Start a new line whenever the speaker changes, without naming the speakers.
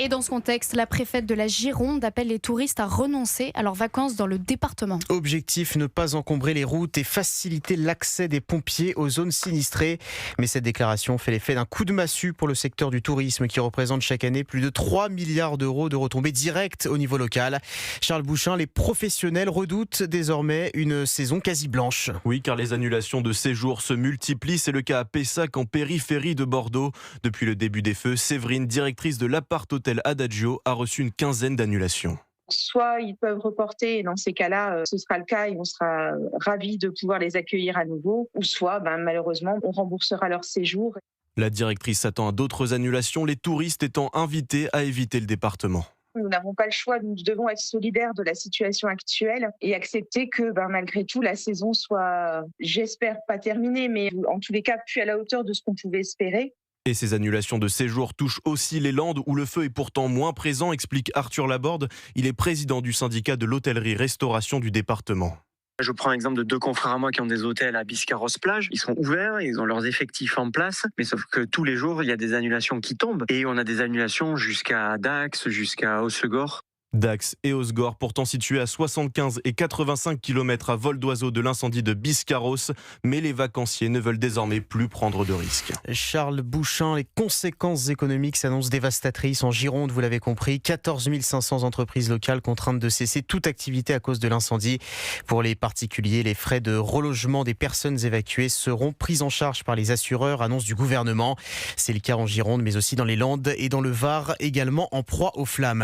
Et dans ce contexte, la préfète de la Gironde appelle les touristes à renoncer à leurs vacances dans le département.
Objectif, ne pas encombrer les routes et faciliter l'accès des pompiers aux zones sinistrées. Mais cette déclaration fait l'effet d'un coup de massue pour le secteur du tourisme qui représente chaque année plus de 3 milliards d'euros de retombées directes au niveau local. Charles Bouchin, les professionnels redoutent désormais une saison quasi blanche.
Oui, car les annulations de séjours se multiplient. C'est le cas à Pessac, en périphérie de Bordeaux. Depuis le début des feux, Séverine, directrice de l'appart-hôtel Adagio, a reçu une quinzaine d'annulations.
Soit ils peuvent reporter, et dans ces cas-là, ce sera le cas et on sera ravis de pouvoir les accueillir à nouveau. Ou soit, malheureusement, on remboursera leur séjour.
La directrice s'attend à d'autres annulations, les touristes étant invités à éviter le département.
Nous n'avons pas le choix, nous devons être solidaires de la situation actuelle et accepter que malgré tout la saison soit, j'espère, pas terminée, mais en tous les cas plus à la hauteur de ce qu'on pouvait espérer.
Et ces annulations de séjour touchent aussi les Landes où le feu est pourtant moins présent, explique Arthur Laborde. Il est président du syndicat de l'hôtellerie-restauration du département.
Je prends l'exemple de 2 confrères à moi qui ont des hôtels à Biscarrosse-Plage. Ils sont ouverts, ils ont leurs effectifs en place, mais sauf que tous les jours, il y a des annulations qui tombent. Et on a des annulations jusqu'à Dax, jusqu'à Hossegor.
Dax et Osgore, pourtant situés à 75 et 85 km à vol d'oiseau de l'incendie de Biscarrosse, mais les vacanciers ne veulent désormais plus prendre de risques.
Charles Bouchin, les conséquences économiques s'annoncent dévastatrices en Gironde, vous l'avez compris. 14 500 entreprises locales contraintes de cesser toute activité à cause de l'incendie. Pour les particuliers, les frais de relogement des personnes évacuées seront pris en charge par les assureurs, annonce du gouvernement. C'est le cas en Gironde, mais aussi dans les Landes et dans le Var, également en proie aux flammes.